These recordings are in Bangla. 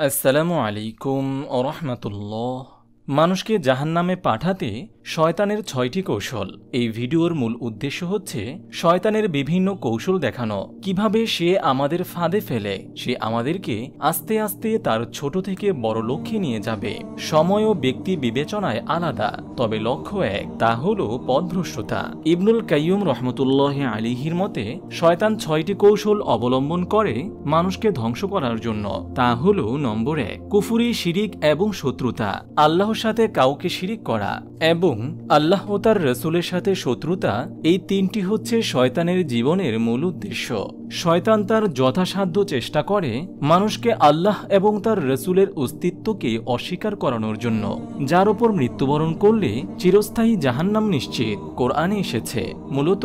আসসালামু আলাইকুম ওয়া রাহমাতুল্লাহ। মানুষকে জাহান্নামে পাঠাতে শয়তানের ৬টি কৌশল। এই ভিডিওর মূল উদ্দেশ্য হচ্ছে শয়তানের বিভিন্ন কৌশল দেখানো, কিভাবে সে আমাদের ফাঁদে ফেলে, সে আমাদেরকে আস্তে আস্তে তার ছোট থেকে বড় লক্ষ্যে নিয়ে যাবে। সময় ও ব্যক্তি বিবেচনায় আলাদা, তবে লক্ষ্য এক, তা হল পথভ্রষ্টতা। ইবনুল কাইয়ুম রহমতুল্লাহ আলিহির মতে শয়তান ৬টি কৌশল অবলম্বন করে মানুষকে ধ্বংস করার জন্য। তা হল নম্বর ১, কুফরি, শিরিক এবং শত্রুতা। আল্লাহর সাথে কাউকে শিরিক করা এবং আল্লাহ ও তার রসুলের সাথে শত্রুতা, এই তিনটি হচ্ছে শয়তানের জীবনের মূল উদ্দেশ্য। শয়তান তার যথাসাধ্য চেষ্টা করে মানুষকে আল্লাহ এবং তার রসুলের অস্তিত্বকে অস্বীকার করানোর জন্য, যার উপর মৃত্যুবরণ করলে চিরস্থায়ী জাহান্নাম নিশ্চিত। কোরআনে এসেছে মূলত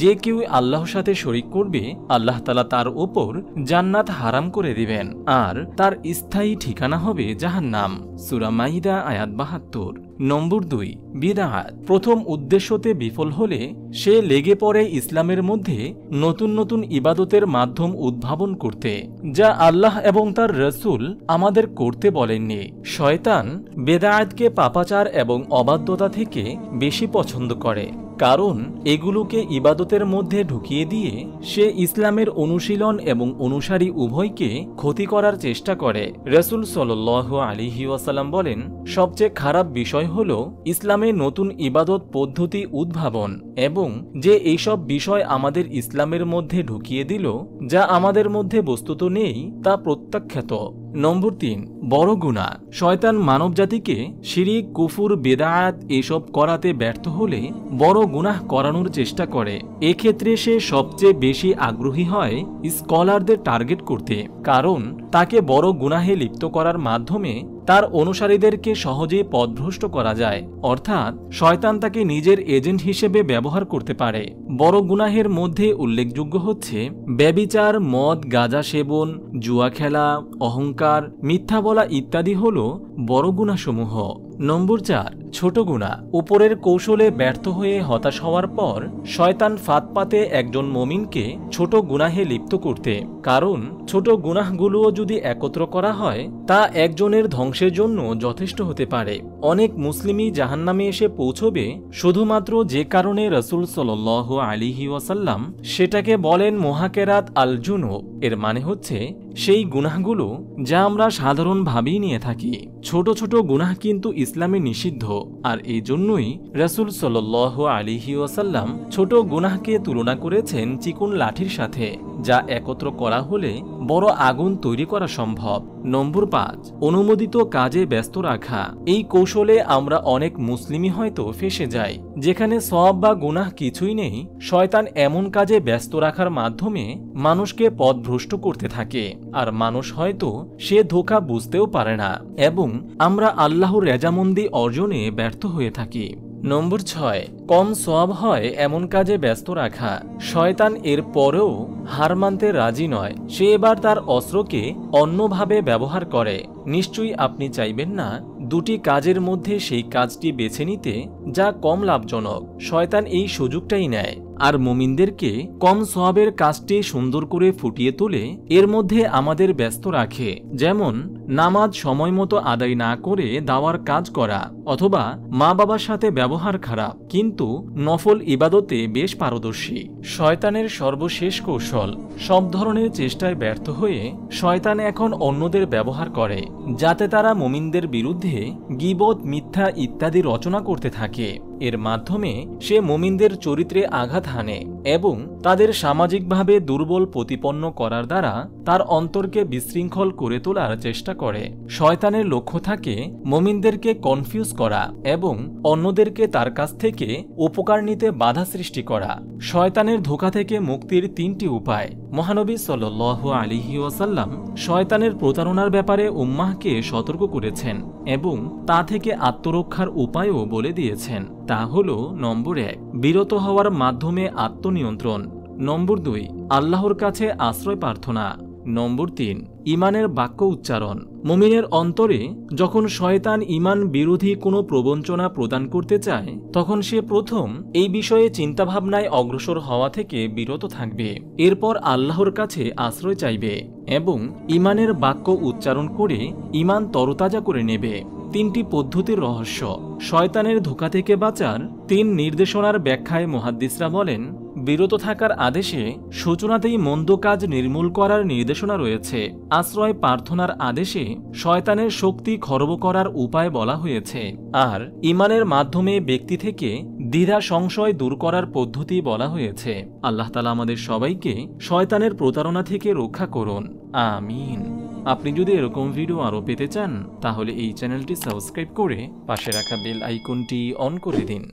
যে কেউ আল্লাহর সাথে শরিক করবে, আল্লাহ তাআলা তার উপর জান্নাত হারাম করে দিবেন আর তার স্থায়ী ঠিকানা হবে জাহান্নাম। সূরা মাইদা আয়াত ৭২। নম্বর ২, বিদআত। প্রথম উদ্দেশ্যতে বিফল হলে সে লেগে পড়ে ইসলামের মধ্যে নতুন নতুন ইবাদতের মাধ্যম উদ্ভাবন করতে, যা আল্লাহ এবং তার রসুল আমাদের করতে বলেননি। শয়তান বেদায়াতকে পাপাচার এবং অবাধ্যতা থেকে বেশি পছন্দ করে, কারণ এগুলোকে ইবাদতের মধ্যে ঢুকিয়ে দিয়ে সে ইসলামের অনুশীলন এবং অনুসারী উভয়কে ক্ষতি করার চেষ্টা করে। রাসূল সাল্লাল্লাহু আলাইহি ওয়াসাল্লাম বলেন, সবচেয়ে খারাপ বিষয় হল ইসলামে নতুন ইবাদত পদ্ধতি উদ্ভাবন এবং যে এইসব বিষয় আমাদের ইসলামের মধ্যে ঢুকিয়ে দিল যা আমাদের মধ্যে বস্তুত নেই, তা প্রত্যাখ্যাত। নম্বর ৩, বড় গুনাহ। শয়তান মানবজাতিকে শিরিক, কুফুর, বেদায়াত এসব করাতে ব্যর্থ হলে বড় গুনাহ করানোর চেষ্টা করে। এক্ষেত্রে সে সবচেয়ে বেশি আগ্রহী হয় স্কলারদের টার্গেট করতে, কারণ তাকে বড় গুনাহে লিপ্ত করার মাধ্যমে তার অনুসারীদেরকে সহজেই পথভ্রষ্ট করা যায়। অর্থাৎ শয়তান তাকে নিজের এজেন্ট হিসেবে ব্যবহার করতে পারে। বড় গুনাহের মধ্যে উল্লেখযোগ্য হচ্ছে ব্যভিচার, মদ, গাঁজা সেবন, জুয়া খেলা, অহংকার, মিথ্যা বলা ইত্যাদি হল বড় গুনাহসমূহ। নম্বর ৪, ছোট গুনাহ। উপরের কৌশলে ব্যর্থ হয়ে হতাশ হওয়ার পর শয়তান ফাঁদ পাতে একজন মুমিনকে ছোট গুনাহে লিপ্ত করতে, কারণ ছোট গুনাহগুলোও যদি একত্র করা হয় তা একজনের ধ্বংসের জন্য যথেষ্ট হতে পারে। অনেক মুসলিমই জাহান্নামে এসে পৌঁছবে শুধুমাত্র যে কারণে রাসূল সাল্লাল্লাহু আলাইহি ওয়াসাল্লাম সেটাকে বলেন মুহাকেরাত আল জুনুব। এর মানে হচ্ছে সেই গুনাহগুলো যা আমরা সাধারণভাবেই নিয়ে থাকি। ছোট ছোট গুনাহ কিন্তু ইসলামে নিষিদ্ধ, আর এই জন্যই রাসূল সাল্লাল্লাহু আলাইহি ওয়াসাল্লাম ছোট গুনাহকে তুলনা করেছেন চিকন লাঠির সাথে, যা একত্র করা হলে বড় আগুন তৈরি করা সম্ভব। নম্বর ৫, অনুমোদিত কাজে ব্যস্ত রাখা। এই কৌশলে আমরা অনেক মুসলিমই হয়তো ফেঁসে যাই, যেখানে সওয়াব বা গুনাহ কিছুই নেই। শয়তান এমন কাজে ব্যস্ত রাখার মাধ্যমে মানুষকে পথভ্রষ্ট করতে থাকে, আর মানুষ হয়তো সে ধোঁকা বুঝতেও পারে না এবং আমরা আল্লাহর রেজামন্দি অর্জনে ব্যর্থ হয়ে থাকি। নম্বর ৬, কম সওয়াব হয় এমন কাজে ব্যস্ত রাখা। শয়তান এর পরেও হার মানতে রাজি নয়, সে এবার তার অস্ত্রকে অন্যভাবে ব্যবহার করে। নিশ্চয়ই আপনি চাইবেন না দুটি কাজের মধ্যে সেই কাজটি বেছে নিতে যা কম লাভজনক। শয়তান এই সুযোগটাই নেয় আর মুমিনদেরকে কম সওয়াবের কাজটি সুন্দর করে ফুটিয়ে তুলে এর মধ্যে আমাদের ব্যস্ত রাখে, যেমন নামাজ সময় মতো আদায় না করে দাওয়ার কাজ করা, অথবা মা বাবার সাথে ব্যবহার খারাপ কিন্তু নফল ইবাদতে বেশ পারদর্শী। শয়তানের সর্বশেষ কৌশল। সব ধরনের চেষ্টায় ব্যর্থ হয়ে শয়তান এখন অন্যদের ব্যবহার করে যাতে তারা মুমিনদের বিরুদ্ধে গীবত, মিথ্যা ইত্যাদি রচনা করতে থাকে। এর মাধ্যমে সে মুমিনদের চরিত্রে আঘাত হানে এবং তাদের সামাজিকভাবে দুর্বল প্রতিপন্ন করার দ্বারা তার অন্তরকে বিশৃঙ্খল করে তোলার চেষ্টা করে। শয়তানের লক্ষ্য থাকে মুমিনদেরকে কনফিউজ করা এবং অন্যদেরকে তার কাছ থেকে উপকার নিতে বাধা সৃষ্টি করা। শয়তানের ধোঁকা থেকে মুক্তির ৩টি উপায়। মহানবী সাল্লাল্লাহু আলাইহি ওয়াসাল্লাম শয়তানের প্রতারণার ব্যাপারে উম্মাহকে সতর্ক করেছেন এবং তা থেকে আত্মরক্ষার উপায়ও বলে দিয়েছেন। তা হল নম্বর ১, বিরত হওয়ার মাধ্যমে আত্মনিয়ন্ত্রণ। নম্বর ২, আল্লাহর কাছে আশ্রয় প্রার্থনা। নম্বর 3, ইমানের বাক্য উচ্চারণ। মুমিনের অন্তরে যখন শয়তান ইমান বিরোধী কোনো প্রবঞ্চনা প্রদান করতে চায়, তখন সে প্রথম এই বিষয়ে চিন্তাভাবনায় অগ্রসর হওয়া থেকে বিরত থাকবে। এরপর আল্লাহর কাছে আশ্রয় চাইবে এবং ইমানের বাক্য উচ্চারণ করে ইমান তরতাজা করে নেবে। 3টি পদ্ধতির রহস্য। শয়তানের ধোঁকা থেকে বাঁচার 3 নির্দেশনার ব্যাখ্যায় মুহাদ্দিসরা বলেন, বিরত থাকার আদেশে সূচনাতেই মন্দ কাজ নির্মূল করার নির্দেশনা রয়েছে। আশ্রয় প্রার্থনার আদেশে শয়তানের শক্তি খর্ব করার উপায় বলা হয়েছে। আর ইমানের মাধ্যমে ব্যক্তি থেকে দ্বিধা সংশয় দূর করার পদ্ধতি বলা হয়েছে। আল্লাহ তাআলা আমাদের সবাইকে শয়তানের প্রতারণা থেকে রক্ষা করুন, আমিন। আপনি যদি এরকম ভিডিও আরও পেতে চান তাহলে এই চ্যানেলটি সাবস্ক্রাইব করে পাশে রাখা বেল আইকনটি অন করে দিন।